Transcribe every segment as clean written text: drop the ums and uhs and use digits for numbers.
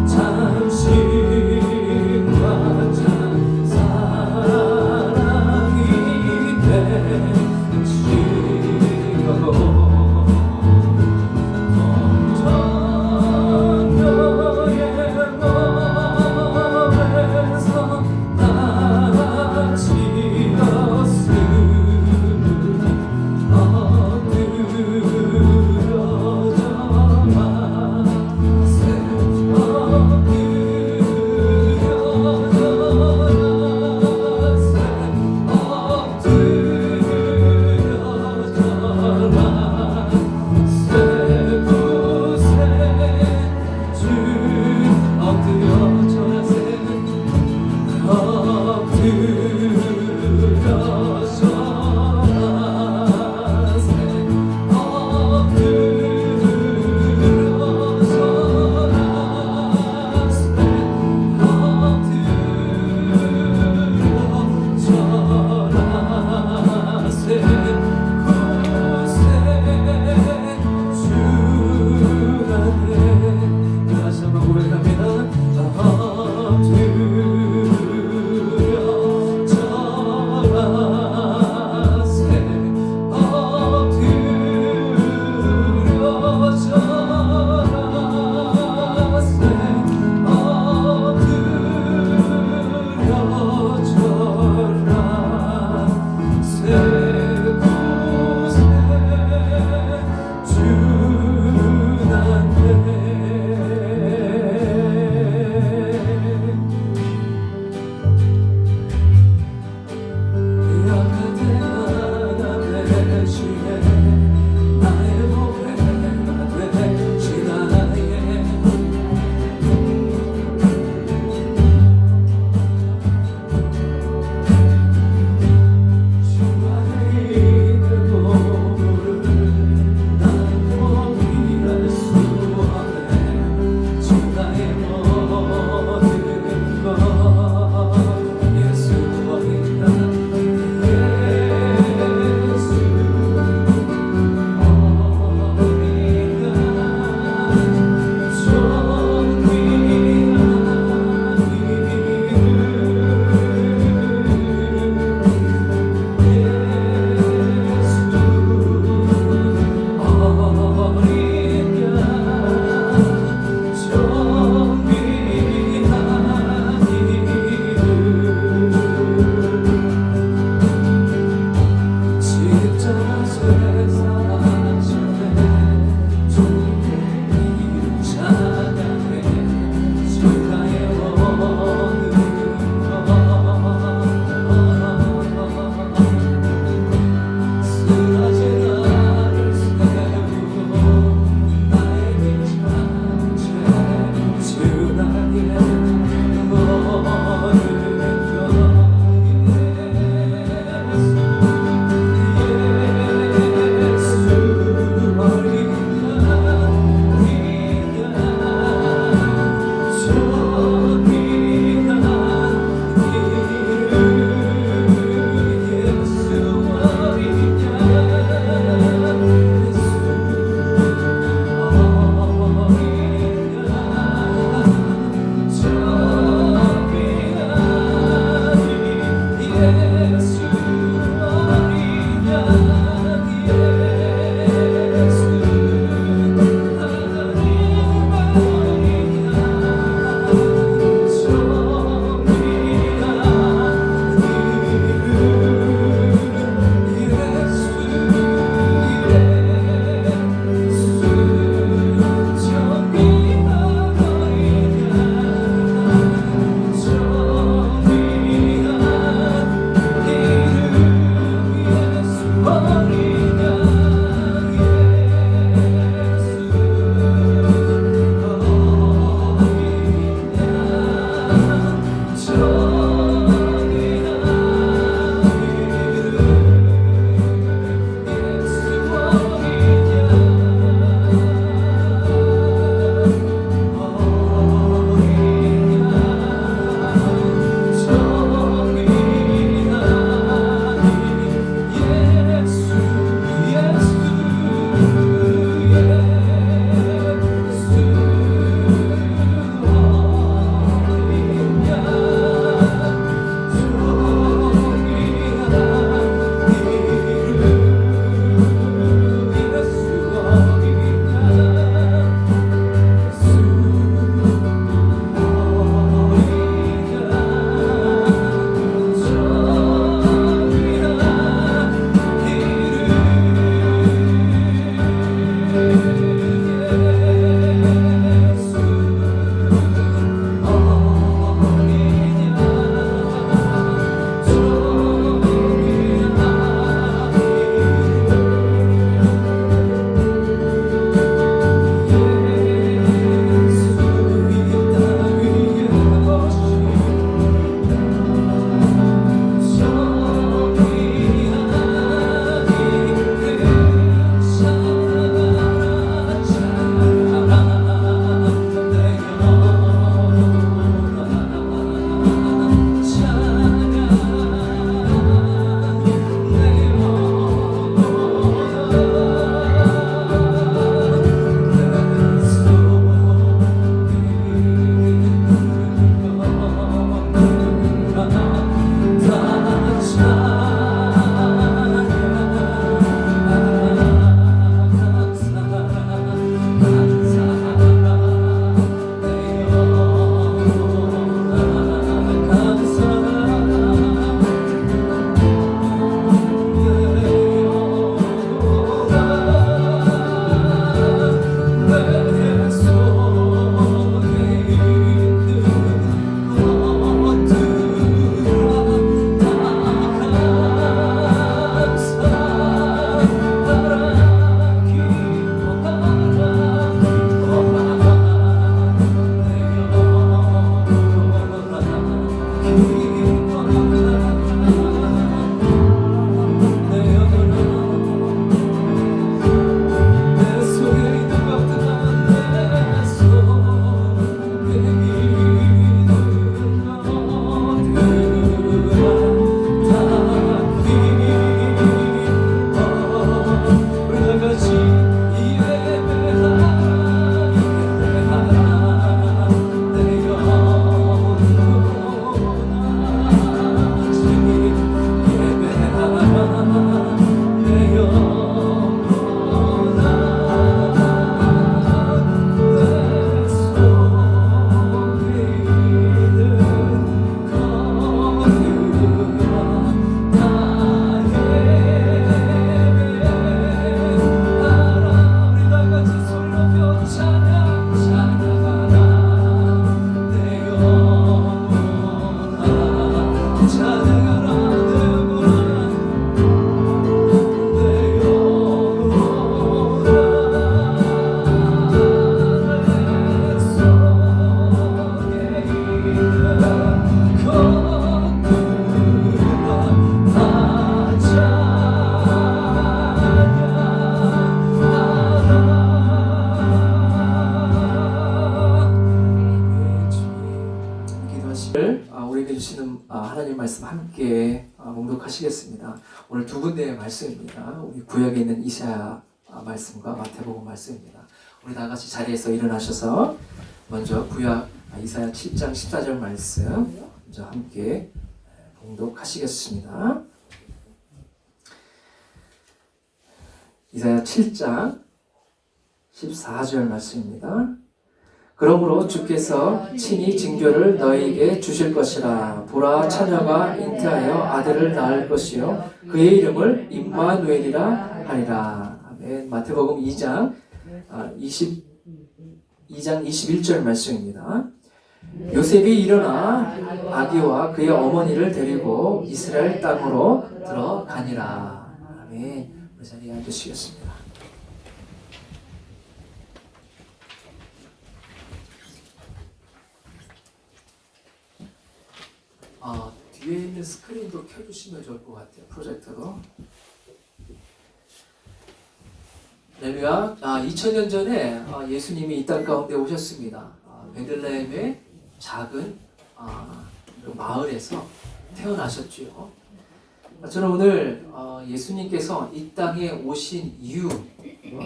잠시 우리에게 주시는 하나님 말씀 함께 봉독하시겠습니다. 오늘 두 군데의 말씀입니다. 우리 구약에 있는 이사야 말씀과 마태복음 말씀입니다. 우리 다 같이 자리에서 일어나셔서 먼저 구약 이사야 7장 14절 말씀 먼저 함께 봉독하시겠습니다. 이사야 7장 14절 말씀입니다. 그러므로 주께서 친히 징조를 너희에게 주실 것이라. 보라, 처녀가 잉태하여 아들을 낳을 것이요 그의 이름을 임마누엘이라 하리라. 아멘. 마태복음 2장 21절 말씀입니다. 요셉이 일어나 아기와 그의 어머니를 데리고 이스라엘 땅으로 들어가니라. 아멘. 우리 자리에 앉으시겠습니다. 뒤에 있는 스크린도 켜주시면 좋을 것 같아요. 프로젝터도. 할렐루야. 2000년 전에 예수님이 이 땅 가운데 오셨습니다. 베들레헴의 작은 마을에서 태어나셨지요. 저는 오늘 예수님께서 이 땅에 오신 이유,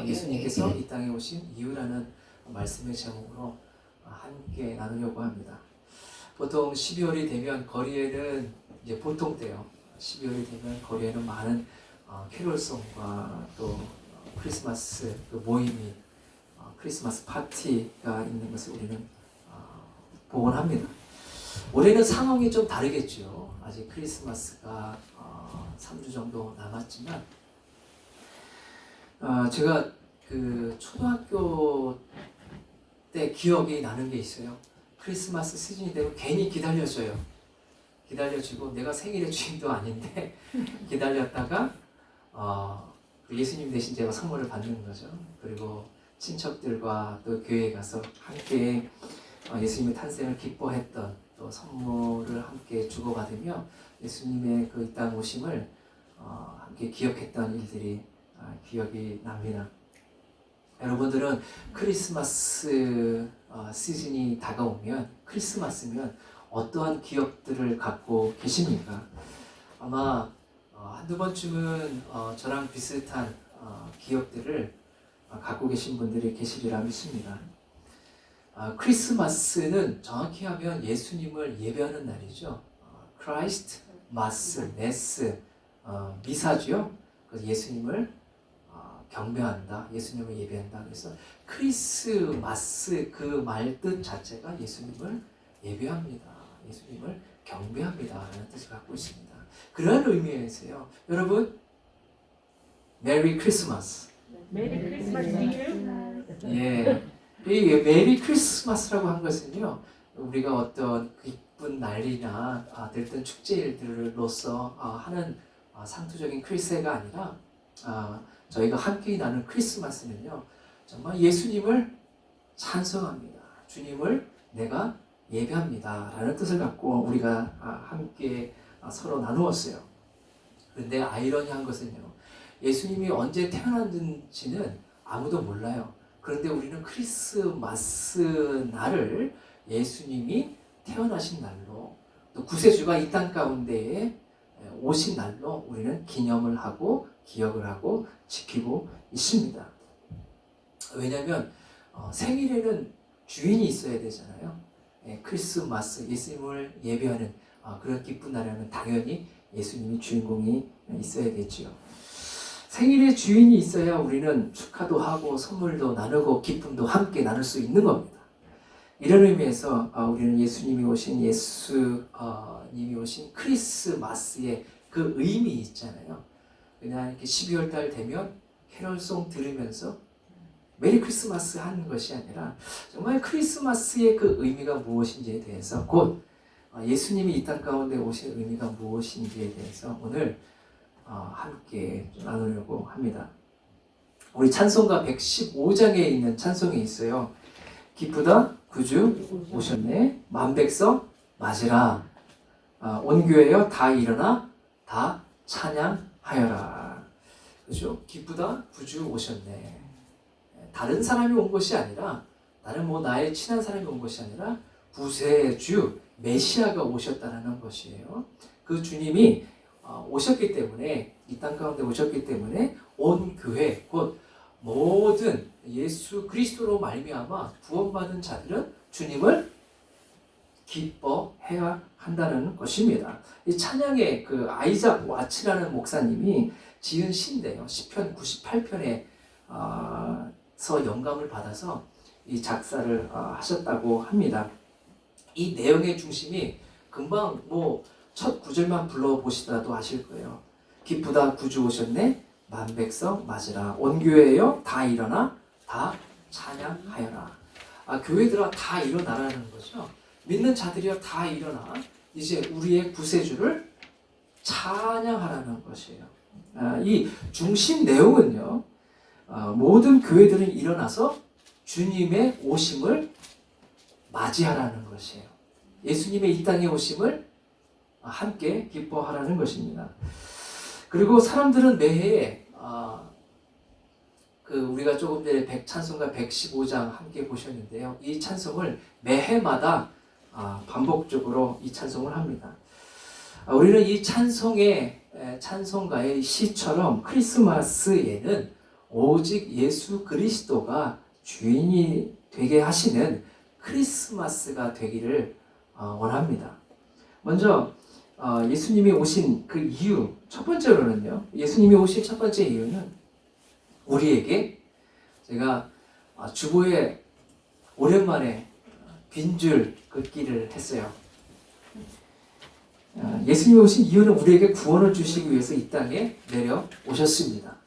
예수님께서 이 땅에 오신 이유라는 말씀의 제목으로 함께 나누려고 합니다. 보통 12월이 되면 거리에는 이제 보통 때요. 12월이 되면 거리에는 많은 캐롤송과 또 크리스마스 모임이 크리스마스 파티가 있는 것을 우리는 보곤 합니다. 올해는 상황이 좀 다르겠죠. 아직 크리스마스가 3주 정도 남았지만 제가 그 초등학교 때 기억이 나는 게 있어요. 크리스마스 시즌이 되면 괜히 기다려지고 내가 생일의 주인도 아닌데 기다렸다가 예수님 대신 제가 선물을 받는 거죠. 그리고 친척들과 또 교회에 가서 함께 예수님의 탄생을 기뻐했던 또 선물을 함께 주고받으며 예수님의 그 이 땅 오심을 함께 기억했던 일들이 기억이 납니다. 여러분들은 크리스마스 시즌이 다가오면, 크리스마스면 어떠한 기억들을 갖고 계십니까? 아마 한두 번쯤은 저랑 비슷한 기억들을 갖고 계신 분들이 계시리라 믿습니다. 크리스마스는 정확히 하면 예수님을 예배하는 날이죠. 크라이스트 마스, 메스, 미사죠. 그래서 예수님을 경배한다, 예수님을 예배한다. 그래서 크리스마스 그 말 뜻 자체가 예수님을 예배합니다, 예수님을 경배합니다 라는 뜻을 갖고 있습니다. 그런 의미에서요, 여러분 메리 크리스마스. 메리 크리스마스 예, 이 메리 크리스마스라고 한 것은요, 우리가 어떤 기쁜 날이나 들뜬 축제일들로서 하는 상투적인 크리스가 아니라 저희가 함께 나눈 크리스마스는요, 정말 예수님을 찬송합니다. 주님을 내가 예배합니다 라는 뜻을 갖고 우리가 함께 서로 나누었어요. 그런데 아이러니한 것은요, 예수님이 언제 태어났는지는 아무도 몰라요. 그런데 우리는 크리스마스 날을 예수님이 태어나신 날로, 또 구세주가 이 땅 가운데에 오신 날로 우리는 기념을 하고 기억을 하고 지키고 있습니다. 왜냐하면 생일에는 주인이 있어야 되잖아요. 크리스마스, 예수님을 예배하는 그런 기쁜 날에는 당연히 예수님이 주인공이 있어야겠지요. 생일에 주인이 있어야 우리는 축하도 하고 선물도 나누고 기쁨도 함께 나눌 수 있는 겁니다. 이런 의미에서 우리는 예수님이 오신 크리스마스의 그 의미 있잖아요. 그냥 이렇게 12월 달 되면 캐럴송 들으면서 메리 크리스마스 하는 것이 아니라 정말 크리스마스의 그 의미가 무엇인지에 대해서, 곧 예수님이 이 땅 가운데 오신 의미가 무엇인지에 대해서 오늘 함께 나누려고 합니다. 우리 찬송가 115장에 있는 찬송이 있어요. 기쁘다 구주 오셨네, 만백성 맞으라, 온 교회여 다 일어나 다 찬양하여라. 그죠? 기쁘다 구주 오셨네. 다른 사람이 온 것이 아니라, 나는 나의 친한 사람이 온 것이 아니라 구세주 메시아가 오셨다는 것이에요. 그 주님이 오셨기 때문에, 이 땅 가운데 오셨기 때문에 온 교회, 곧 모든 예수 그리스도로 말미암아 구원받은 자들은 주님을 기뻐해야 한다는 것입니다. 이 찬양의 그 아이작 와츠라는 목사님이 지은 시인데요. 시편 98편에 서 영감을 받아서 이 작사를 하셨다고 합니다. 이 내용의 중심이 금방 첫 구절만 불러보시더라도 아실 거예요. 기쁘다 구주 오셨네, 만백성 맞으라, 온 교회여 다 일어나 다 찬양하여라. 교회들아 다 일어나라는 거죠. 믿는 자들이여 다 일어나 이제 우리의 구세주를 찬양하라는 것이에요. 이 중심 내용은요, 모든 교회들은 일어나서 주님의 오심을 맞이하라는 것이에요. 예수님의 이 땅에 오심을 함께 기뻐하라는 것입니다. 그리고 사람들은 매해 우리가 조금 전에 찬송가 115장 함께 보셨는데요. 이 찬송을 매해마다 반복적으로 이 찬송을 합니다. 우리는 이 찬송가의 시처럼 크리스마스에는 오직 예수 그리스도가 주인이 되게 하시는 크리스마스가 되기를 원합니다. 먼저 예수님이 오신 그 이유, 첫 번째로는요, 예수님이 오신 첫 번째 이유는 우리에게, 제가 주보에 오랜만에 빈줄 긋기를 했어요. 예수님이 오신 이유는 우리에게 구원을 주시기 위해서 이 땅에 내려오셨습니다.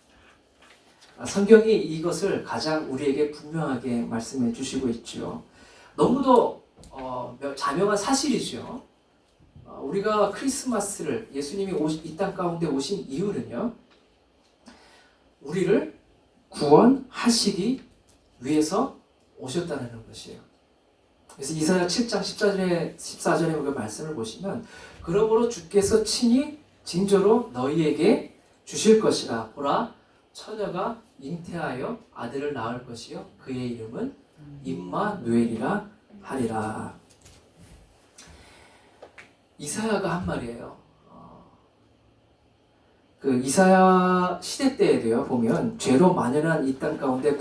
성경이 이것을 가장 우리에게 분명하게 말씀해 주시고 있죠. 너무도 자명한 사실이죠. 우리가 크리스마스를, 예수님이 이 땅 가운데 오신 이유는요, 우리를 구원하시기 위해서 오셨다는 것이에요. 그래서 이사야 7장 14절에 우리가 말씀을 보시면, 그러므로 주께서 친히 징조로 너희에게 주실 것이라. 보라, 처녀가 잉태하여 아들을 낳을 것이요 그의 이름은 임마누엘이라 하리라. 이사야가 한 말이에요. 그 이사야 시대 때에도요, 보면 죄로 만연한 이 땅 가운데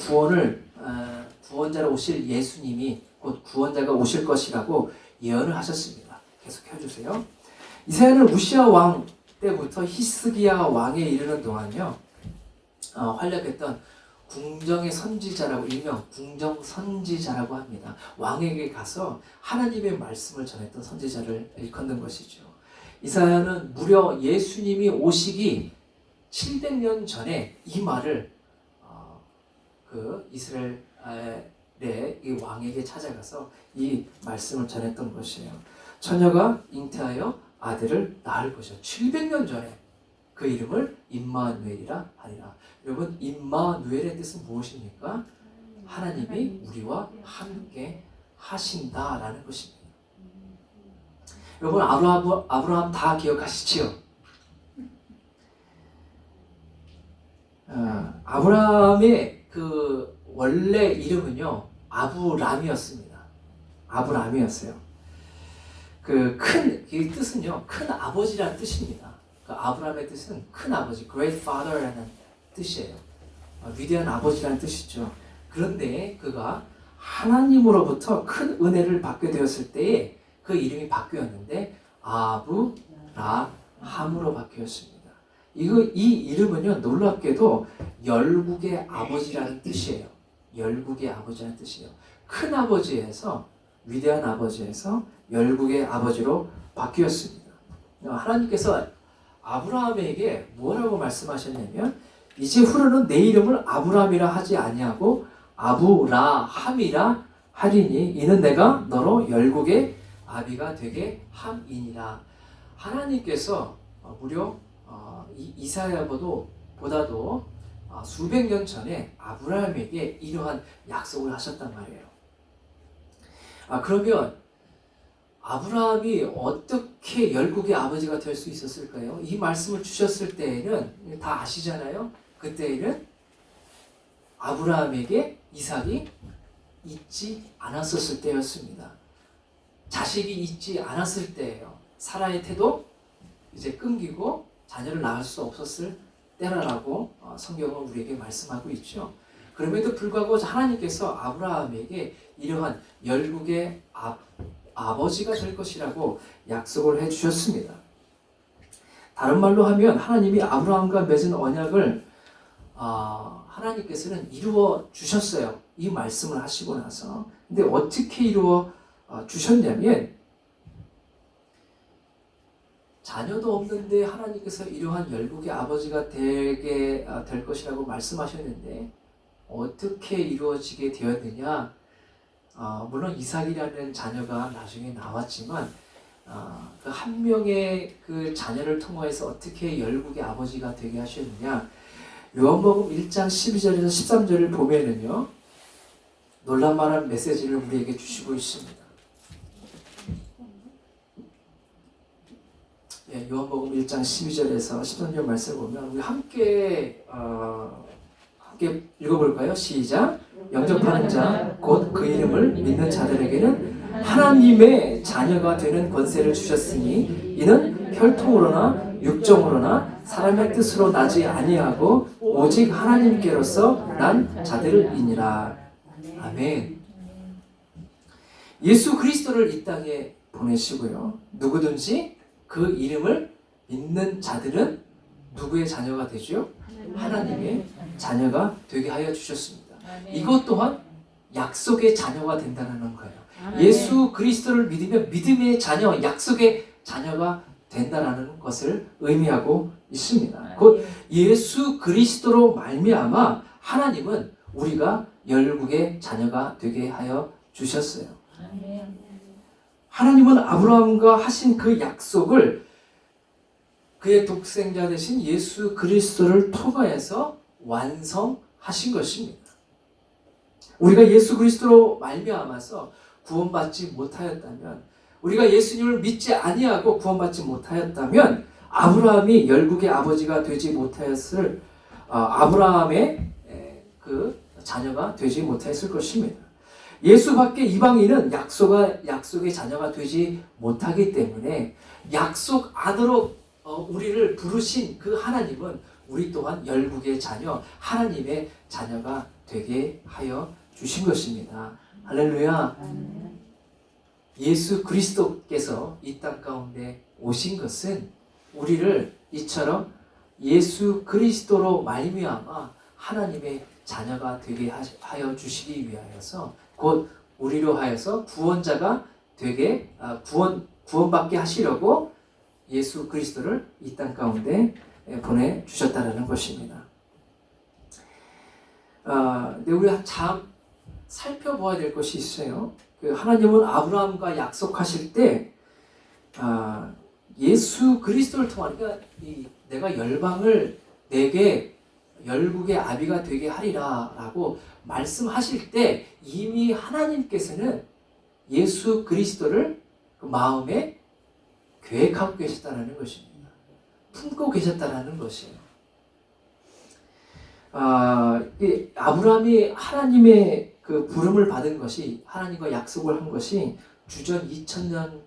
구원자로 오실 예수님이 곧 구원자가 오실 것이라고 예언을 하셨습니다. 계속 해주세요. 이사야는 우시아 왕 때부터 히스기야 왕에 이르는 동안요, 활약했던 궁정의 선지자라고, 일명 궁정 선지자라고 합니다. 왕에게 가서 하나님의 말씀을 전했던 선지자를 일컫는 것이죠. 이사야는 무려 예수님이 오시기 700년 전에 이 말을 그 이스라엘의 이 왕에게 찾아가서 이 말씀을 전했던 것이에요. 처녀가 잉태하여 아들을 낳을 것이요. 700년 전에 그 이름을 임마누엘이라 하리라. 여러분, 임마누엘의 뜻은 무엇입니까? 하나님이 우리와 함께 하신다라는 것입니다. 여러분 아브라함 다 기억하시지요? 아브라함의 그 원래 이름은요 아브람이었습니다. 아브람이었어요. 이 뜻은요 큰 아버지라는 뜻입니다. 그 아브라함의 뜻은 큰 아버지, great father라는 뜻이에요. 위대한 아버지라는 뜻이죠. 그런데 그가 하나님으로부터 큰 은혜를 받게 되었을 때에 그 이름이 바뀌었는데 아브라함으로 바뀌었습니다. 이 이름은요 놀랍게도 열국의 아버지라는 뜻이에요. 열국의 아버지라는 뜻이에요. 큰 아버지에서 위대한 아버지에서 열국의 아버지로 바뀌었습니다. 하나님께서 아브라함에게 뭐라고 말씀하셨냐면 이제 후로는 내 이름을 아브라함이라 하지 아니하고 아브라함이라 하리니 이는 내가 너로 열국의 아비가 되게 함이니라. 하나님께서 무려 이사야보다도 수백 년 전에 아브라함에게 이러한 약속을 하셨단 말이에요. 그러면 아브라함이 어떻게 열국의 아버지가 될 수 있었을까요? 이 말씀을 주셨을 때에는 다 아시잖아요. 그때에는 아브라함에게 이삭이 있지 않았었을 때였습니다. 자식이 있지 않았을 때예요. 사라의 태도 이제 끊기고 자녀를 낳을 수 없었을 때라고 성경은 우리에게 말씀하고 있죠. 그럼에도 불구하고 하나님께서 아브라함에게 이러한 열국의 아버지가 될 것이라고 약속을 해주셨습니다. 다른 말로 하면 하나님이 아브라함과 맺은 언약을 하나님께서는 이루어 주셨어요. 이 말씀을 하시고 나서. 근데 어떻게 이루어 주셨냐면 자녀도 없는데 하나님께서 이러한 열국의 아버지가 되게 될 것이라고 말씀하셨는데 어떻게 이루어지게 되었느냐? 물론 이삭이라는 자녀가 나중에 나왔지만 그 한 명의 그 자녀를 통해서 어떻게 열국의 아버지가 되게 하셨느냐? 요한복음 1장 12절에서 13절을 보면은요 놀랄만한 메시지를 우리에게 주시고 있습니다. 요한복음 1장 12절에서 13절 말씀을 보면 우리 함께 읽어볼까요? 시작. 영접하는 자 곧 그 이름을 믿는 자들에게는 하나님의 자녀가 되는 권세를 주셨으니 이는 혈통으로나 육정으로나 사람의 뜻으로 나지 아니하고 오직 하나님께로서 난 자들이니라. 아멘. 예수 그리스도를 이 땅에 보내시고요. 누구든지 그 이름을 믿는 자들은 누구의 자녀가 되죠? 하나님의 자녀가 되게 하여 주셨습니다. 이것 또한 약속의 자녀가 된다는 거예요. 예수 그리스도를 믿으면 믿음의 자녀, 약속의 자녀가 된다는 것을 의미하고 있습니다. 곧 예수 그리스도로 말미암아 하나님은 우리가 열국의 자녀가 되게 하여 주셨어요. 하나님은 아브라함과 하신 그 약속을 그의 독생자 되신 예수 그리스도를 통하여서 완성하신 것입니다. 우리가 예수 그리스도로 말미암아서 구원받지 못하였다면, 우리가 예수님을 믿지 아니하고 구원받지 못하였다면 아브라함이 열국의 아버지가 되지 못하였을 아브라함의 그 자녀가 되지 못했을 것입니다. 예수밖에 이방인은 약속의 자녀가 되지 못하기 때문에 약속 안으로 우리를 부르신 그 하나님은 우리 또한 열국의 자녀, 하나님의 자녀가 되게 하여 주신 것입니다. 할렐루야. 예수 그리스도께서 이 땅 가운데 오신 것은 우리를 이처럼 예수 그리스도로 말미암아 하나님의 자녀가 되게 하여 주시기 위하여서 곧 우리로 하여서 구원자가 되게 구원받게 하시려고 예수 그리스도를 이 땅 가운데 보내주셨다는 것입니다. 근데 우리가 참 살펴보아야 될 것이 있어요. 하나님은 아브라함과 약속하실 때 예수 그리스도를 통하니까 내가 열방을 내게 열국의 아비가 되게 하리라 라고 말씀하실 때 이미 하나님께서는 예수 그리스도를 그 마음에 계획하고 계셨다는 것입니다. 품고 계셨다는 것이에요. 이 아브라함이 하나님의 그 부름을 받은 것이, 하나님과 약속을 한 것이 주전 2000년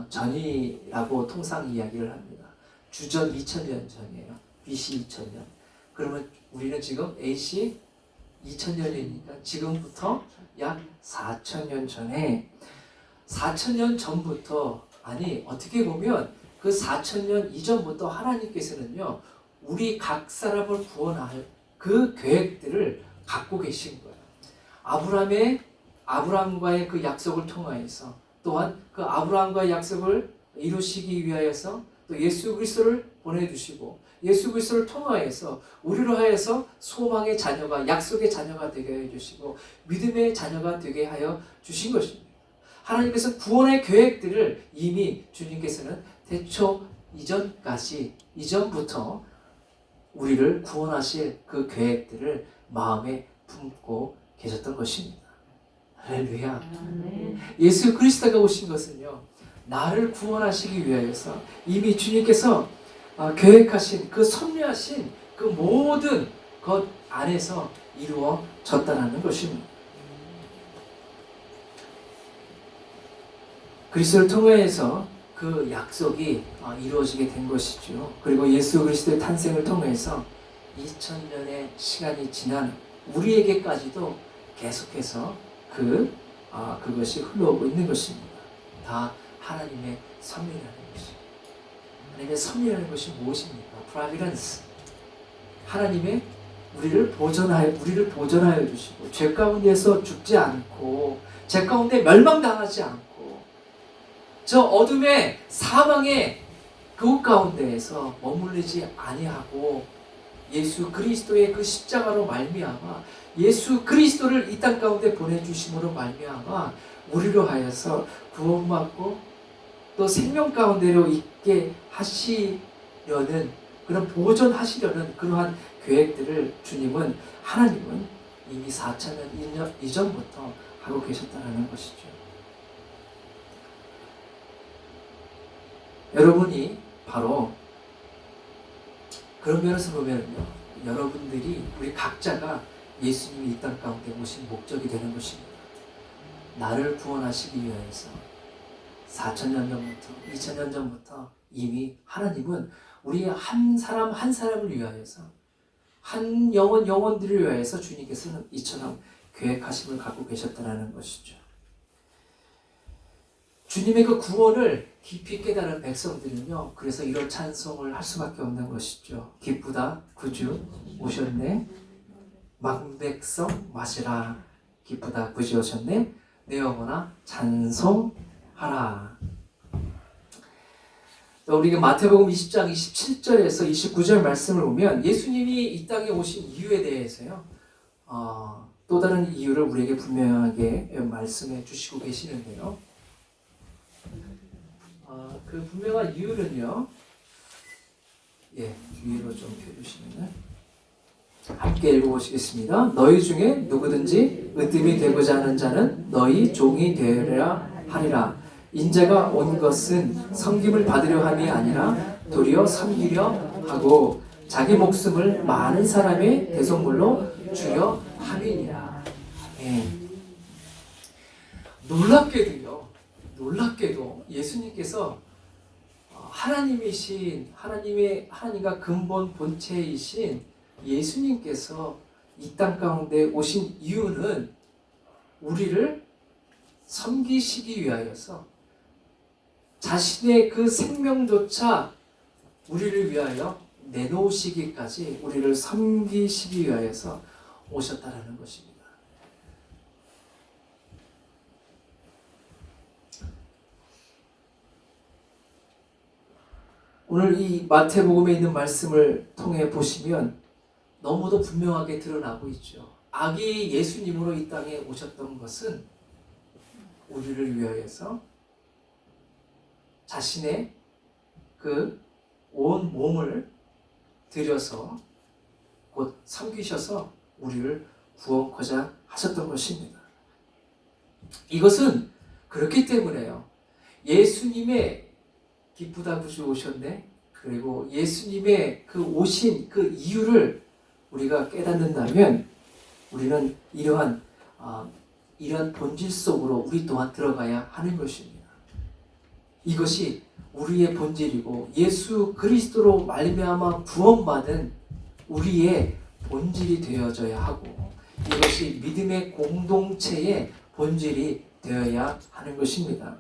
전이라고 통상 이야기를 합니다. 주전 2000년 전이에요. BC 2000년. 그러면 우리는 지금 AC 2000년이니까 지금부터 약 4000년 전에, 4000년 전부터, 아니 어떻게 보면 그 4000년 이전부터 하나님께서는요, 우리 각 사람을 구원할 그 계획들을 갖고 계신 거예요. 아브라함과의 그 약속을 통하여서, 또한 그 아브라함과의 약속을 이루시기 위하여서 또 예수 그리스도를 보내주시고, 예수 그리스도를 통하여서 우리로 하여서 소망의 자녀가, 약속의 자녀가 되게 해주시고 믿음의 자녀가 되게 하여 주신 것입니다. 하나님께서 구원의 계획들을 이미 주님께서는 태초 이전부터 우리를 구원하실 그 계획들을 마음에 품고 계셨던 것입니다. 할렐루야. 예수 그리스도가 오신 것은요, 나를 구원하시기 위하여서 이미 주님께서 계획하신 그 섭리하신 그 모든 것 안에서 이루어졌다는 것입니다. 그리스도를 통해서 그 약속이 이루어지게 된 것이죠. 그리고 예수 그리스도의 탄생을 통해서 2000년의 시간이 지난 우리에게까지도 계속해서 그것이 흘러오고 있는 것입니다. 다 하나님의 섭리라는 것입니다. 하나님의 섭리라는 것이 무엇입니까? Providence. 하나님의 우리를 보존하여 주시고, 죄 가운데서 죽지 않고, 죄 가운데 멸망당하지 않고, 저 어둠의 사망의 그 가운데에서 머물리지 아니하고, 예수 그리스도의 그 십자가로 말미암아, 예수 그리스도를 이 땅 가운데 보내주심으로 말미암아 우리로 하여서 구원받고 또 생명 가운데로 있게 하시려는, 그런 보존하시려는 그러한 계획들을 하나님은 이미 4000년 이전부터 하고 계셨다는 것이죠. 여러분이 바로 그런 면에서 보면요, 여러분들이, 우리 각자가 예수님이 이 땅 가운데 오신 목적이 되는 것입니다. 나를 구원하시기 위해서 4000년 전부터, 2000년 전부터 이미 하나님은 우리 한 사람 한 사람을 위하여서, 한 영혼들을 위하여서 주님께서는 이처럼 계획하심을 갖고 계셨다는 것이죠. 주님의 그 구원을 깊이 깨달은 백성들은요, 그래서 이런 찬송을 할 수밖에 없는 것이죠. 기쁘다 구주 오셨네, 망백성 마시라. 기쁘다 구주 오셨네, 내 영혼아 찬송하라. 우리가 마태복음 20장 27절에서 29절 말씀을 보면 예수님이 이 땅에 오신 이유에 대해서요, 또 다른 이유를 우리에게 분명하게 말씀해 주시고 계시는데요. 그 분명한 이유는요, 뒤로 좀 펴주시면 함께 읽어보시겠습니다. 너희 중에 누구든지 으뜸이 되고자 하는 자는 너희 종이 되어야 하리라. 인자가 온 것은 섬김을 받으려 함이 아니라 도리어 섬기려 하고 자기 목숨을 많은 사람의 대속물로 주려 함이니라. 놀랍게도 예수님께서 하나님과 근본 본체이신 예수님께서 이 땅 가운데 오신 이유는 우리를 섬기시기 위하여서, 자신의 그 생명조차 우리를 위하여 내놓으시기까지 우리를 섬기시기 위하여서 오셨다라는 것입니다. 오늘 이 마태복음에 있는 말씀을 통해 보시면 너무도 분명하게 드러나고 있죠. 아기 예수님으로 이 땅에 오셨던 것은 우리를 위하여서 자신의 그 온 몸을 들여서 곧 섬기셔서 우리를 구원코자 하셨던 것입니다. 이것은 그렇기 때문에요, 예수님의 기쁘다 구주 오셨네. 그리고 예수님의 그 오신 그 이유를 우리가 깨닫는다면 우리는 이러한 본질 속으로 우리 또한 들어가야 하는 것입니다. 이것이 우리의 본질이고 예수 그리스도로 말미암아 구원받은 우리의 본질이 되어져야 하고 이것이 믿음의 공동체의 본질이 되어야 하는 것입니다.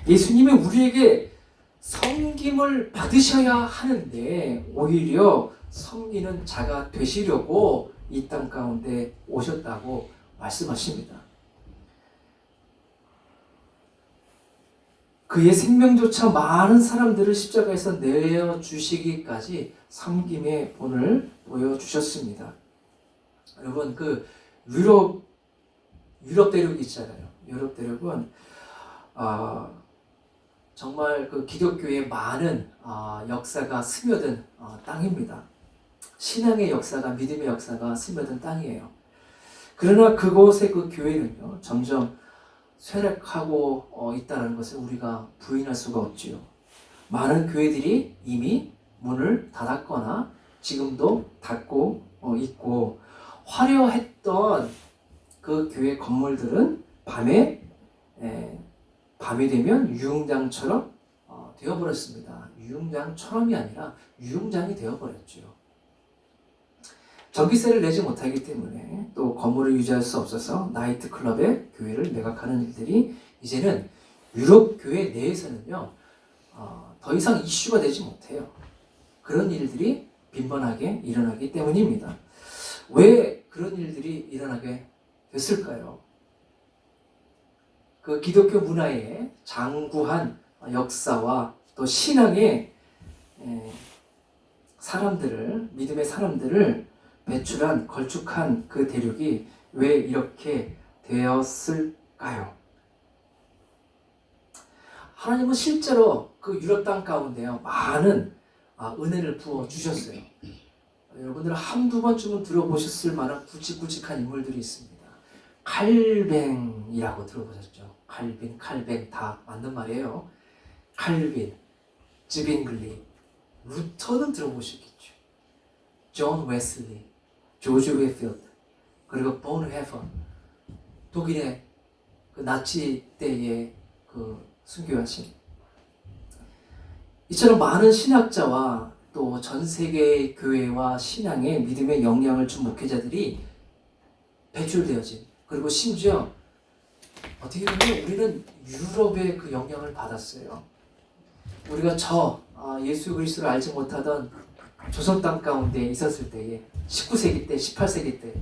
예수님이 우리에게 섬김을 받으셔야 하는데 오히려 섬기는 자가 되시려고 이 땅 가운데 오셨다고 말씀하십니다. 그의 생명조차 많은 사람들을 십자가에서 내어주시기까지 섬김의 본을 보여주셨습니다. 여러분 그 유럽 대륙 있잖아요. 유럽 대륙은 정말 그 기독교의 많은 역사가 스며든 땅입니다. 신앙의 역사가 믿음의 역사가 스며든 땅이에요. 그러나 그곳의 그 교회는요 점점 쇠락하고 있다는 것을 우리가 부인할 수가 없지요. 많은 교회들이 이미 문을 닫았거나 지금도 닫고 있고 화려했던 그 교회 건물들은 밤이 되면 유흥장처럼 되어버렸습니다. 유흥장처럼이 아니라 유흥장이 되어버렸죠. 전기세를 내지 못하기 때문에 또 건물을 유지할 수 없어서 나이트클럽에 교회를 매각하는 일들이 이제는 유럽 교회 내에서는요 더 이상 이슈가 되지 못해요. 그런 일들이 빈번하게 일어나기 때문입니다. 왜 그런 일들이 일어나게 됐을까요? 그 기독교 문화의 장구한 역사와 또 신앙의 믿음의 사람들을 배출한 걸쭉한 그 대륙이 왜 이렇게 되었을까요? 하나님은 실제로 그 유럽 땅 가운데요 많은 은혜를 부어 주셨어요. 여러분들 한두 번쯤은 들어보셨을 만한 굵직굵직한 인물들이 있습니다. 칼뱅이라고 들어보셨죠? 칼뱅 다 맞는 말이에요. 칼빈, 즈빙글리, 루터는 들어보셨겠죠. 존 웨슬리, 조지 웨필드, 그리고 본헤퍼, 독일의 그 나치 때의 그 순교하신 이처럼 많은 신학자와 또 전 세계 교회와 신앙에 믿음의 영향을 준 목회자들이 배출되어진 그리고 심지어 어떻게 보면 우리는 유럽의 그 영향을 받았어요. 우리가 예수 그리스도를 알지 못하던 조선 땅 가운데 있었을 때에 19세기 때, 18세기 때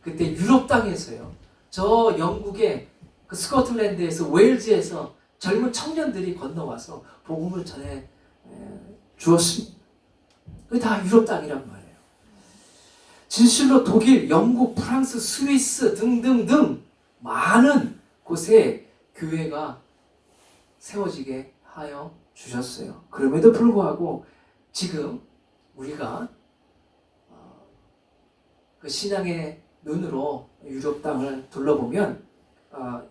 그때 유럽 땅에서요. 저 영국의 그 스코틀랜드에서 웨일즈에서 젊은 청년들이 건너와서 복음을 전해 주었습니다. 그게 다 유럽 땅이란 말이에요. 진실로 독일, 영국, 프랑스, 스위스 등등등 많은 곳에 교회가 세워지게 하여 주셨어요. 그럼에도 불구하고 지금 우리가 그 신앙의 눈으로 유럽 땅을 둘러보면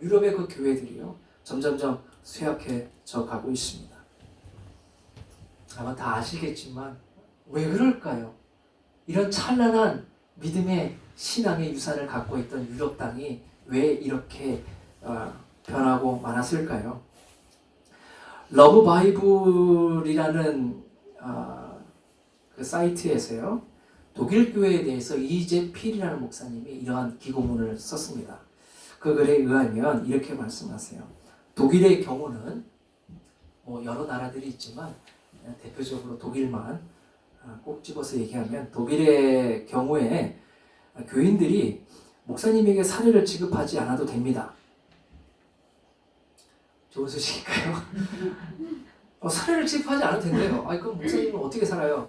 유럽의 그 교회들이요 점점점 쇠약해져 가고 있습니다. 아마 다 아시겠지만 왜 그럴까요? 이런 찬란한 믿음의 신앙의 유산을 갖고 있던 유럽 땅이 왜 이렇게 변하고 많았을까요? 러브 바이블이라는 그 사이트에서요 독일 교회에 대해서 이제 필이라는 목사님이 이러한 기고문을 썼습니다. 그 글에 의하면 이렇게 말씀하세요. 독일의 경우는 여러 나라들이 있지만 대표적으로 독일만 꼭 집어서 얘기하면 독일의 경우에 교인들이 목사님에게 사례를 지급하지 않아도 됩니다. 좋은 소식일까요? 사례를 지급하지 않아도 된대요. 그럼 목사님은 어떻게 살아요?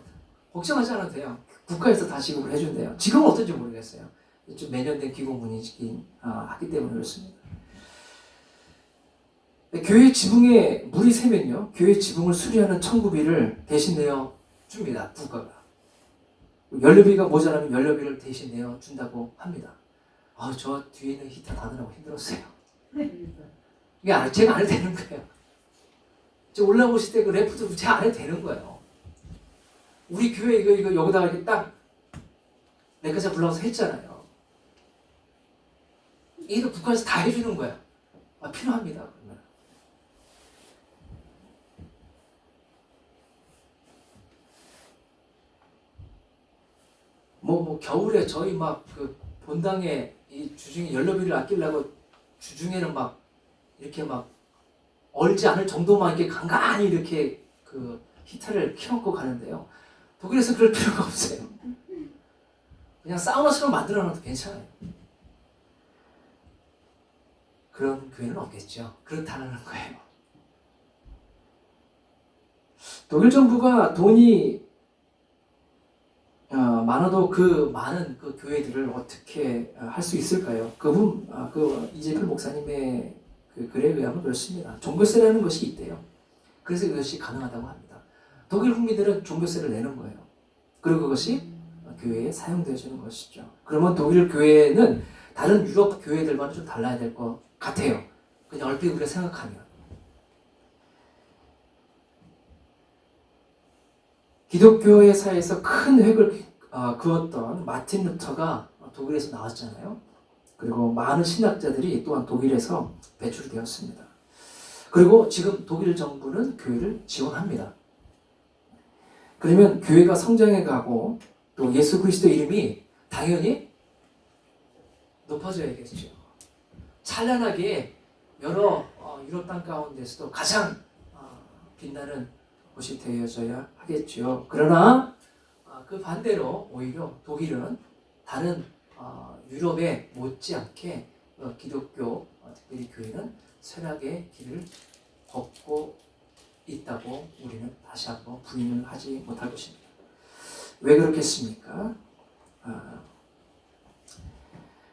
걱정하지 않아도 돼요. 국가에서 다 지급을 해준대요. 지금은 어떤지 모르겠어요. 좀 매년 된 기고문이긴 하기 때문에 그렇습니다. 교회 지붕에 물이 새면요, 교회 지붕을 수리하는 청구비를 대신 내어 줍니다. 국가가. 연료비가 모자라면 연료비를 대신 내어 준다고 합니다. 저 뒤에 있는 히터 다느라고 힘들었어요. 이게 제가 안 해도 되는 거예요. 이제 올라오실 때 그 레프트 제 안에 되는 거예요. 우리 교회 이거 여기다가 이렇게 딱 내가자 불러서 했잖아요. 이거 국가에서 다 해주는 거야. 필요합니다. 그러면. 겨울에 저희 막 그 본당에 이 주중에 연료비를 아끼려고 주중에는 막 이렇게 막 얼지 않을 정도만 이렇게 간간히 이렇게 그 히터를 켜놓고 가는데요. 독일에서 그럴 필요가 없어요. 그냥 사우나처럼 만들어 놔도 괜찮아요. 그런 교회는 없겠죠. 그렇다는 거예요. 독일 정부가 돈이 많아도 그 많은 그 교회들을 어떻게 할 수 있을까요? 이재필 목사님의 그 글에 의하면 그렇습니다. 종교세라는 것이 있대요. 그래서 그것이 가능하다고 합니다. 독일 국민들은 종교세를 내는 거예요. 그리고 그것이 교회에 사용되어지는 것이죠. 그러면 독일 교회는 다른 유럽 교회들과는 좀 달라야 될 것 같아요. 그냥 얼핏 우리가 생각하면. 기독교의 사회에서 큰 획을 그었던 마틴 루터가 독일에서 나왔잖아요. 그리고 많은 신학자들이 또한 독일에서 배출되었습니다. 그리고 지금 독일 정부는 교회를 지원합니다. 그러면 교회가 성장해 가고 또 예수 그리스도 이름이 당연히 높아져야겠죠. 찬란하게 여러 유럽 땅 가운데서도 가장 빛나는 곳이 되어져야 하겠죠. 그러나 그 반대로 오히려 독일은 다른 유럽에 못지않게 기독교 특별히 교회는 쇠락의 길을 걷고 있다고 우리는 다시 한번 부인을 하지 못할 것입니다. 왜 그렇겠습니까?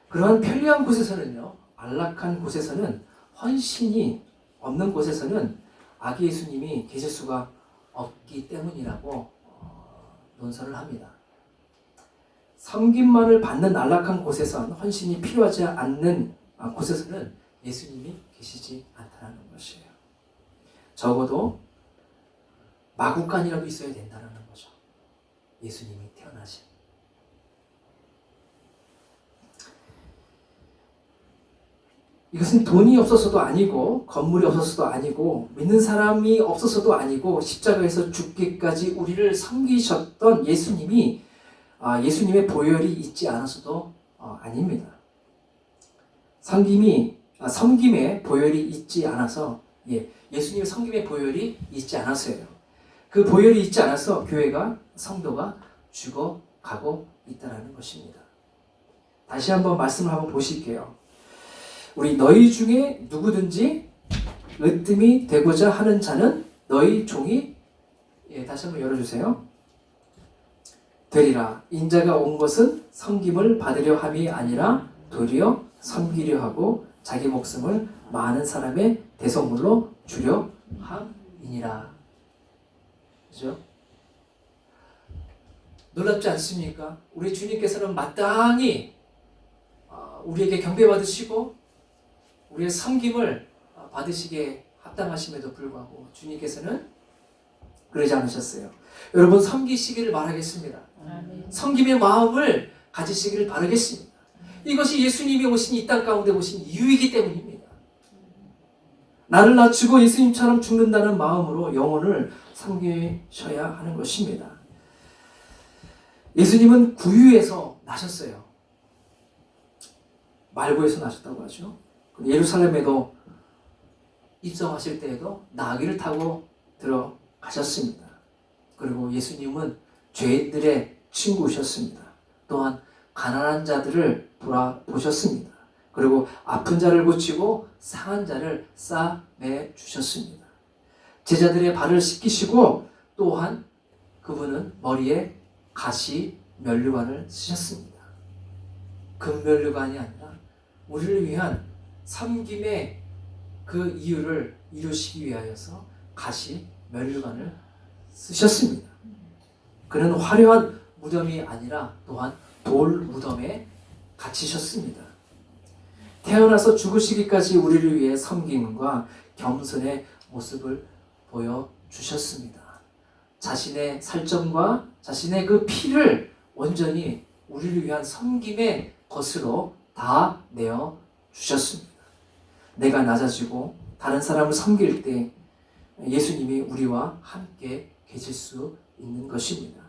그러한 편리한 곳에서는요, 안락한 곳에서는 헌신이 없는 곳에서는 아기 예수님이 계실 수가 없기 때문이라고 논설을 합니다. 섬김만을 받는 안락한 곳에선 헌신이 필요하지 않는 곳에서는 예수님이 계시지 않다는 것이에요. 적어도 마구간이라도 있어야 된다는 거죠. 예수님이 태어나신. 이것은 돈이 없어서도 아니고 건물이 없어서도 아니고 믿는 사람이 없어서도 아니고 십자가에서 죽기까지 우리를 섬기셨던 예수님이 예수님의 보혈이 있지 않아서도 아닙니다. 섬김의 보혈이 있지 않아서 예수님의 섬김의 보혈이 있지 않아서예요. 그 보혈이 있지 않아서 교회가 성도가 죽어가고 있다는 것입니다. 다시 한번 말씀을 한번 보실게요. 우리 너희 중에 누구든지 으뜸이 되고자 하는 자는 너희 종이 다시 한번 열어주세요. 되리라. 인자가 온 것은 섬김을 받으려 함이 아니라 도리어 섬기려 하고 자기 목숨을 많은 사람의 대속물로 주려 함이니라. 그죠? 놀랍지 않습니까? 우리 주님께서는 마땅히 우리에게 경배받으시고 우리의 섬김을 받으시기에 합당하심에도 불구하고 주님께서는 그러지 않으셨어요. 여러분 섬기시기를 바라겠습니다. 섬김의 마음을 가지시기를 바라겠습니다. 이것이 예수님이 오신 이 땅 가운데 오신 이유이기 때문입니다. 나를 낮추고 예수님처럼 죽는다는 마음으로 영혼을 섬기셔야 하는 것입니다. 예수님은 구유에서 나셨어요. 말고에서 나셨다고 하죠. 예루살렘에도 입성하실 때에도 나귀를 타고 들어가셨습니다. 그리고 예수님은 죄인들의 친구셨습니다. 또한 가난한 자들을 돌아보셨습니다. 그리고 아픈 자를 고치고 상한 자를 싸매 주셨습니다. 제자들의 발을 씻기시고 또한 그분은 머리에 가시 면류관을 쓰셨습니다. 금면류관이 아니라 우리를 위한 섬김의 그 이유를 이루시기 위하여서 가시 면류관을 쓰셨습니다. 그는 화려한 무덤이 아니라 또한 돌 무덤에 갇히셨습니다. 태어나서 죽으시기까지 우리를 위해 섬김과 겸손의 모습을 보여주셨습니다. 자신의 살점과 자신의 그 피를 온전히 우리를 위한 섬김의 것으로 다 내어주셨습니다. 내가 낮아지고 다른 사람을 섬길 때 예수님이 우리와 함께 계실 수 있는 것입니다.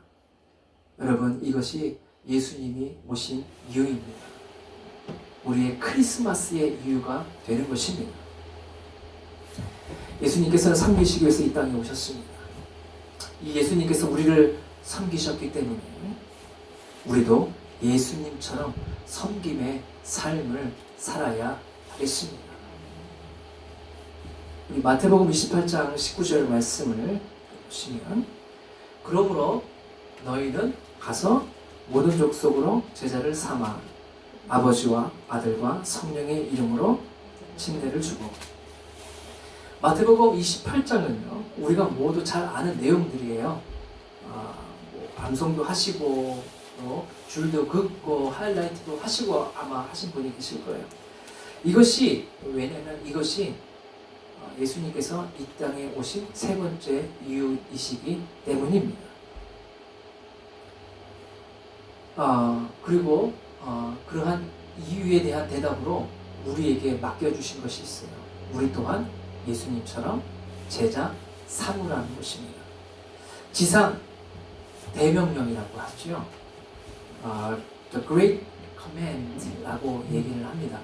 여러분, 이것이 예수님이 오신 이유입니다. 우리의 크리스마스의 이유가 되는 것입니다. 예수님께서는 섬기시기 위해서 이 땅에 오셨습니다. 이 예수님께서 우리를 섬기셨기 때문에 우리도 예수님처럼 섬김의 삶을 살아야 하겠습니다. 우리 마태복음 28장 19절 말씀을 보시면, 그러므로 너희는 가서 모든 족속으로 제자를 삼아 아버지와 아들과 성령의 이름으로 침례를 주고. 마태복음 28장은요, 우리가 모두 잘 아는 내용들이에요. 암송도 하시고 또 줄도 긋고 하이라이트도 하시고 아마 하신 분이 계실 거예요. 이것이, 왜냐하면 이것이 예수님께서 이 땅에 오신 세 번째 이유이시기 때문입니다. 그리고 그러한 이유에 대한 대답으로 우리에게 맡겨주신 것이 있어요. 우리 또한 예수님처럼 제자 삼으라는 것입니다. 지상 대명령이라고 하죠. The Great Command라고 얘기를 합니다.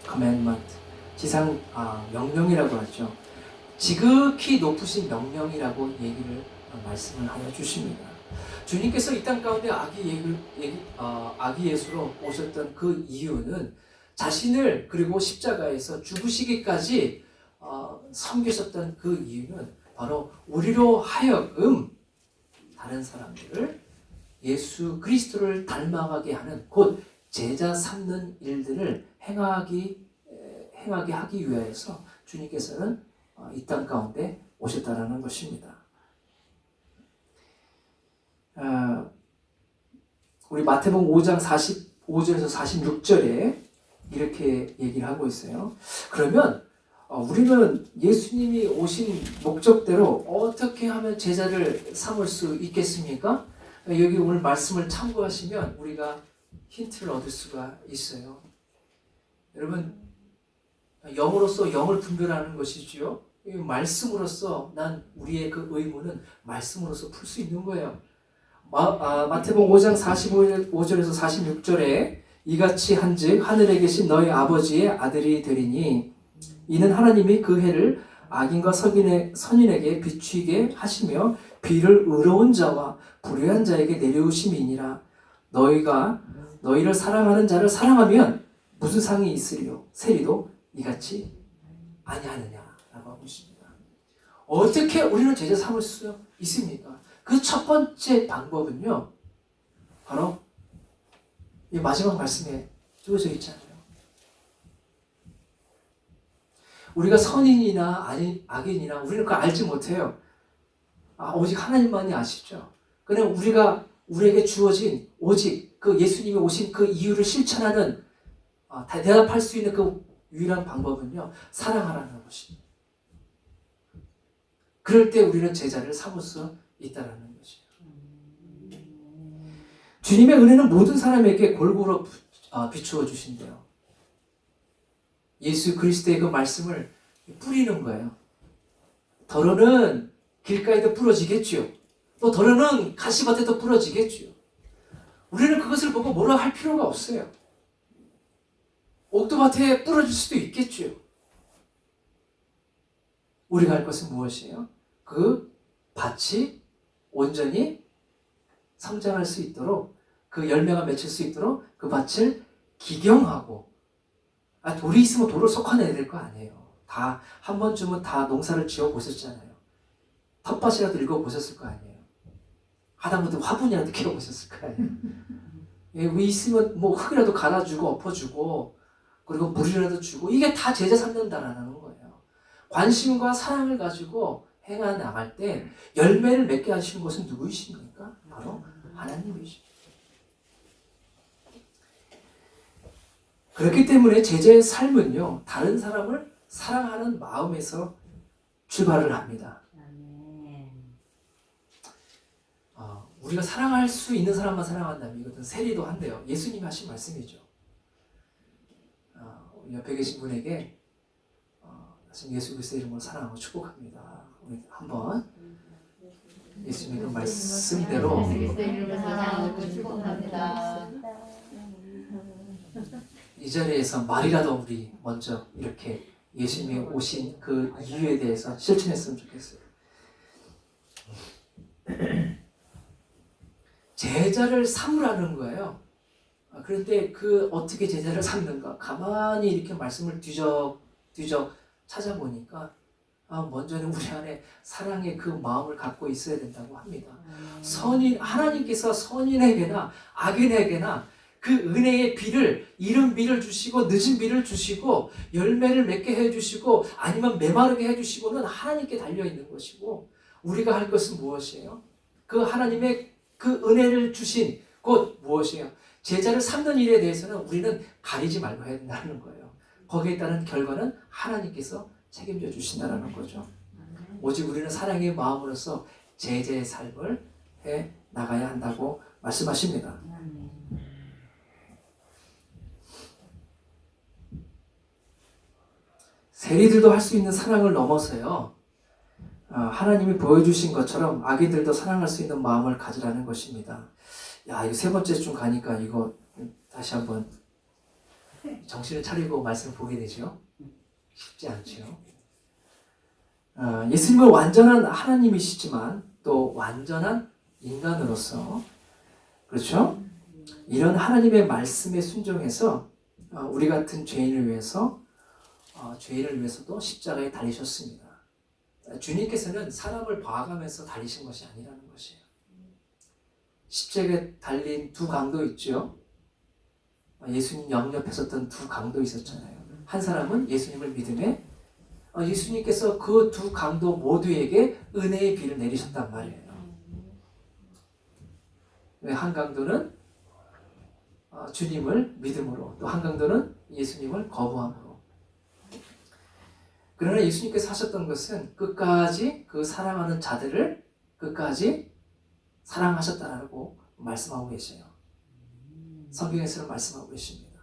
Commandment. 지상 명령이라고 하죠. 지극히 높으신 명령이라고 얘기를 말씀을 하여 주십니다. 주님께서 이 땅 가운데 아기 예수로 오셨던 그 이유는 자신을, 그리고 십자가에서 죽으시기까지 섬기셨던 그 이유는 바로 우리로 하여금 다른 사람들을 예수 그리스도를 닮아가게 하는, 곧 제자 삼는 일들을 행하게 하기 위하여서 주님께서는 이 땅 가운데 오셨다라는 것입니다. 우리 마태복음 5장 45절에서 46절에 이렇게 얘기를 하고 있어요. 그러면 우리는 예수님이 오신 목적대로 어떻게 하면 제자를 삼을 수 있겠습니까? 여기 오늘 말씀을 참고하시면 우리가 힌트를 얻을 수가 있어요. 여러분, 영으로서 영을 분별하는 것이지요. 말씀으로서 난 우리의 그 의문은 말씀으로서 풀 수 있는 거예요. 마태복음 5장 45절에서 46절에 이같이 한즉 하늘에 계신 너희 아버지의 아들이 되리니 이는 하나님이 그 해를 악인과 선인에게 비추게 하시며 비를 의로운 자와 불의한 자에게 내려오심이니라. 너희가 너희를 사랑하는 자를 사랑하면 무슨 상이 있으리요? 세리도 이같이 아니하느냐라고 하고 있습니다. 어떻게 우리는 제자 삼을 수 있습니까? 그 첫 번째 방법은요, 바로 이 마지막 말씀에 주어져 있잖아요. 우리가 선인이나 악인이나 우리는 그걸 알지 못해요. 오직 하나님만이 아시죠. 그냥 우리에게 주어진 오직 그 예수님이 오신 그 이유를 실천하는 대답할 수 있는 그 유일한 방법은요, 사랑하라는 것입니다. 그럴 때 우리는 제자를 삼을 수 있다는 것이에요. 주님의 은혜는 모든 사람에게 골고루 비추어 주신대요. 예수 그리스도의 그 말씀을 뿌리는 거예요. 더러는 길가에도 부러지겠지요. 또 더러는 가시밭에도 부러지겠지요. 우리는 그것을 보고 뭐라 할 필요가 없어요. 옥토밭에 부러질 수도 있겠지요. 우리가 할 것은 무엇이에요? 그 밭이 온전히 성장할 수 있도록, 그 열매가 맺힐 수 있도록 그 밭을 기경하고, 돌이 있으면 돌을 솎아내야 될 거 아니에요. 다 한 번쯤은 다 농사를 지어 보셨잖아요. 텃밭이라도 읽어 보셨을 거 아니에요. 하다못해 화분이라도 키워 보셨을 거 아니에요. 위 있으면 뭐 흙이라도 갈아주고 엎어주고, 그리고 물이라도 주고, 이게 다 제자 삼는다라는 거예요. 관심과 사랑을 가지고 행해 나갈 때 열매를 맺게 하시는 것은 누구이십니까? 바로 하나님이십니다. 그렇기 때문에 제자의 삶은요, 다른 사람을 사랑하는 마음에서 출발을 합니다. 우리가 사랑할 수 있는 사람만 사랑한다면 이것은 세리도 한대요. 예수님이 하신 말씀이죠. 옆에 계신 분에게 예수 그리스도의 이름으로 사랑하고 축복합니다. 우리 한번 예수님의 그 말씀대로 이 자리에서 말이라도 우리 먼저 이렇게 예수님이 오신 그 이유에 대해서 실천했으면 좋겠어요. 제자를 삼으라는 거예요. 그런데 그 어떻게 제자를 삼는가? 가만히 이렇게 말씀을 뒤적 찾아보니까 먼저는 우리 안에 사랑의 그 마음을 갖고 있어야 된다고 합니다. 하나님께서 선인에게나 악인에게나 그 은혜의 비를, 이른 비를 주시고 늦은 비를 주시고 열매를 맺게 해주시고 아니면 메마르게 해주시고는 하나님께 달려있는 것이고, 우리가 할 것은 무엇이에요? 그 하나님의 그 은혜를 주신 곧 무엇이에요? 제자를 삼는 일에 대해서는 우리는 가리지 말고 해야 된다는 거예요. 거기에 따른 결과는 하나님께서 책임져 주신다는 거죠. 오직 우리는 사랑의 마음으로서 제자의 삶을 해 나가야 한다고 말씀하십니다. 세리들도 할 수 있는 사랑을 넘어서요, 하나님이 보여주신 것처럼 아기들도 사랑할 수 있는 마음을 가지라는 것입니다. 이거 세 번째 중 가니까 이거 다시 한번 정신을 차리고 말씀을 보게 되죠. 쉽지 않죠. 예수님은 완전한 하나님이시지만 또 완전한 인간으로서, 그렇죠? 이런 하나님의 말씀에 순종해서 우리 같은 죄인을 위해서 죄인을 위해서도 십자가에 달리셨습니다. 주님께서는 사람을 봐가면서 달리신 것이 아니라는 것이에요. 십자가에 달린 두 강도 있죠. 예수님 영접해 섰던 두 강도 있었잖아요. 한 사람은 예수님을 믿음에 예수님께서 그 두 강도 모두에게 은혜의 비를 내리셨단 말이에요. 한 강도는 주님을 믿음으로, 또 한 강도는 예수님을 거부함으로. 그러나 예수님께서 하셨던 것은 끝까지 그 사랑하는 자들을 끝까지 사랑하셨다라고 말씀하고 계셔요. 성경에서는 말씀하고 계십니다.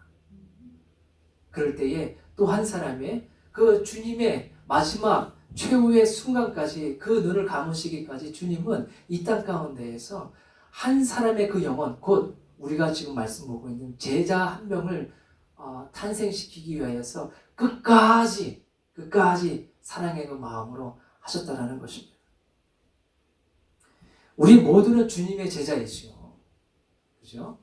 그럴 때에 또 한 사람의 그 주님의 마지막 최후의 순간까지 그 눈을 감으시기까지 주님은 이 땅 가운데에서 한 사람의 그 영혼, 곧 우리가 지금 말씀 보고 있는 제자 한 명을 탄생시키기 위하여서 끝까지 사랑의 그 마음으로 하셨다라는 것입니다. 우리 모두는 주님의 제자이죠. 그죠?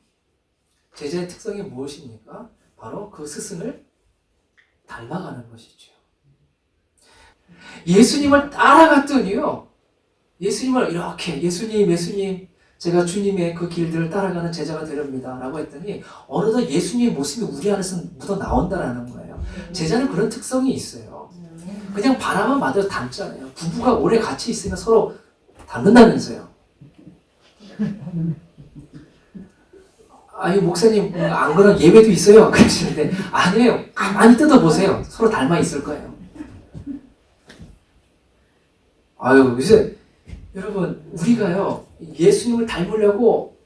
제자의 특성이 무엇입니까? 바로 그 스승을 닮아가는 것이죠. 예수님을 따라갔더니요, 예수님을 이렇게 예수님 제가 주님의 그 길들을 따라가는 제자가 되렵니다 라고 했더니 어느덧 예수님의 모습이 우리 안에서 묻어 나온다라는 거예요. 제자는 그런 특성이 있어요. 그냥 바라만 맞아도 닮잖아요. 부부가 오래 같이 있으면 서로 닮는다면서요. 목사님 안 그런 예외도 있어요 그러시는데, 아니에요. 가만히 뜯어보세요. 서로 닮아 있을 거예요. 요새 여러분, 우리가요 예수님을 닮으려고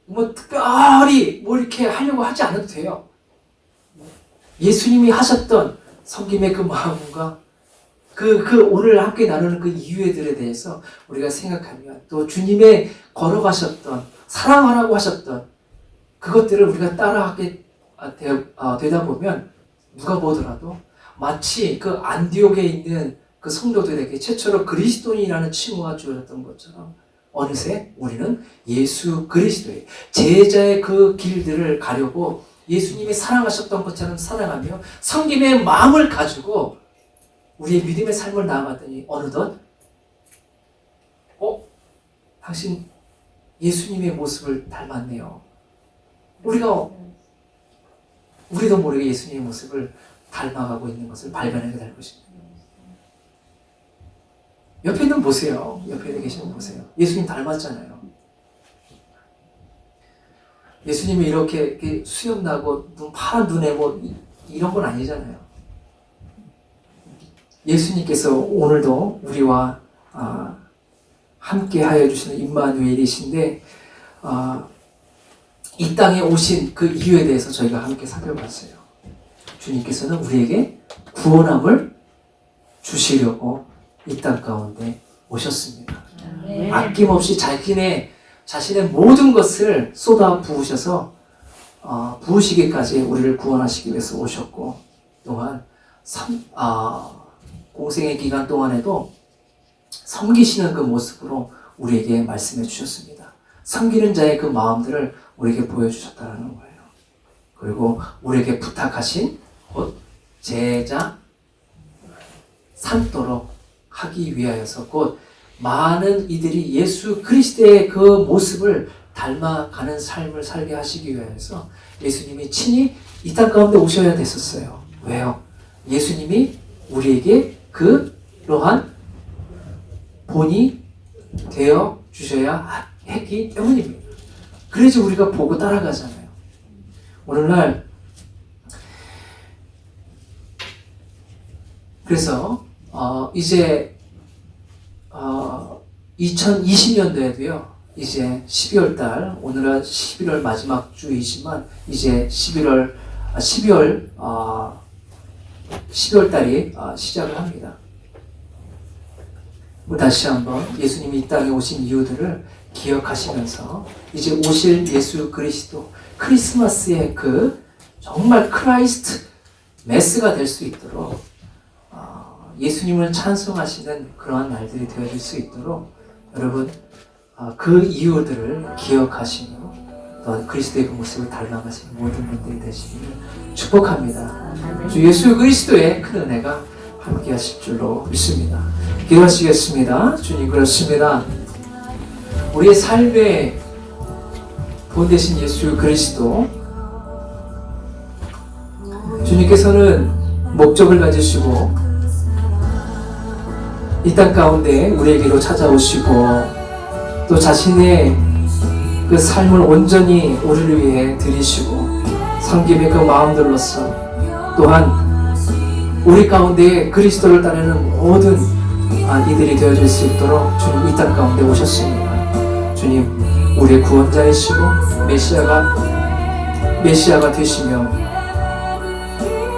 뭐 특별히 뭐 이렇게 하려고 하지 않아도 돼요. 예수님이 하셨던 섬김의 그 마음과 그 오늘 함께 나누는 그 이유들에 대해서 우리가 생각하면, 또 주님의 걸어가셨던 사랑하라고 하셨던 그것들을 우리가 따라하게 되다 보면 누가 보더라도 마치 그 안디옥에 있는 그 성도들에게 최초로 그리스도인이라는 칭호가 주어졌던 것처럼 어느새 우리는 예수 그리스도의 제자의 그 길들을 가려고 예수님이 사랑하셨던 것처럼 사랑하며 섬김의 마음을 가지고 우리의 믿음의 삶을 나아가더니 어느덧 당신 예수님의 모습을 닮았네요. 우리도 모르게 예수님의 모습을 닮아가고 있는 것을 발견하게 될 것입니다. 옆에 있는 보세요. 옆에 계신 분 보세요. 예수님 닮았잖아요. 예수님이 이렇게 수염 나고 파란 눈에 뭐 이런 건 아니잖아요. 예수님께서 오늘도 우리와 함께 하여 주시는 임마누엘이신데 이 땅에 오신 그 이유에 대해서 저희가 함께 살펴봤어요. 주님께서는 우리에게 구원함을 주시려고 이 땅 가운데 오셨습니다. 아낌없이 자신의 모든 것을 쏟아 부으셔서 부으시기까지 우리를 구원하시기 위해서 오셨고, 또한 공생의 기간 동안에도 섬기시는 그 모습으로 우리에게 말씀해 주셨습니다. 섬기는 자의 그 마음들을 우리에게 보여주셨다는 거예요. 그리고 우리에게 부탁하신 곧 제자 삼도록 하기 위하여서, 곧 많은 이들이 예수 그리스도의 그 모습을 닮아가는 삶을 살게 하시기 위해서 예수님이 친히 이 땅 가운데 오셔야 됐었어요. 왜요? 예수님이 우리에게 그러한 본이 되어 주셔야 했기 때문입니다. 그래서 우리가 보고 따라가잖아요. 오늘날 그래서 이제 2020년도에도요. 이제 12월달, 오늘은 11월 마지막 주이지만 이제 12월달이 시작을 합니다. 다시 한번 예수님이 이 땅에 오신 이유들을 기억하시면서 이제 오실 예수 그리스도, 크리스마스의 그 정말 크라이스트 메스가 될 수 있도록, 예수님을 찬송하시는 그러한 날들이 되어질 수 있도록 여러분 그 이유들을 기억하시며 또한 그리스도의 그 모습을 닮아가시는 모든 분들이 되시기를 축복합니다. 주 예수 그리스도의 큰 은혜가 함께 하실 줄로 믿습니다. 기도하시겠습니다. 주님, 그렇습니다. 우리의 삶의 본 되신 예수 그리스도, 주님께서는 목적을 가지시고 이 땅 가운데 우리에게로 찾아오시고 또 자신의 그 삶을 온전히 우리를 위해 드리시고 섬김의 그 마음들로서 또한 우리 가운데 그리스도를 따르는 모든 이들이 되어질 수 있도록 주님 이 땅 가운데 오셨습니다. 주님, 우리의 구원자이시고 메시아가 되시며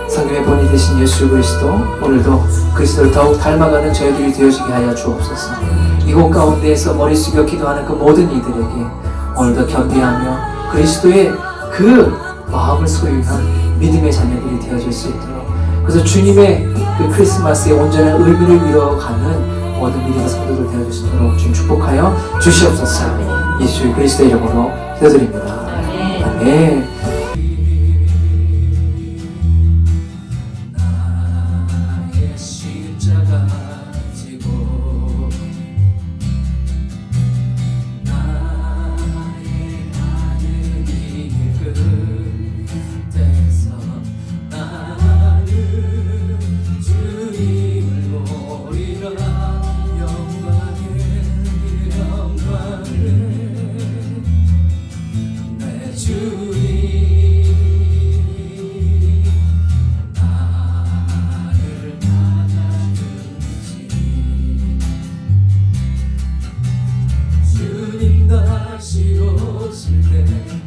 성경의 본이 되신 예수 그리스도, 오늘도 그리스도를 더욱 닮아가는 저희들이 되어지게 하여 주옵소서. 이곳 가운데에서 머리 숙여 기도하는 그 모든 이들에게 오늘도 겸비하며 그리스도의 그 마음을 소유한 믿음의 자녀들이 되어질 수 있도록, 그래서 주님의 그 크리스마스의 온전한 의미를 이뤄가는 모든 믿음의 성도들 되어질 수 있도록 주님 축복하여 주시옵소서. 예수 그리스도의 이름으로 기도드립니다. 아멘. 다시 오실 때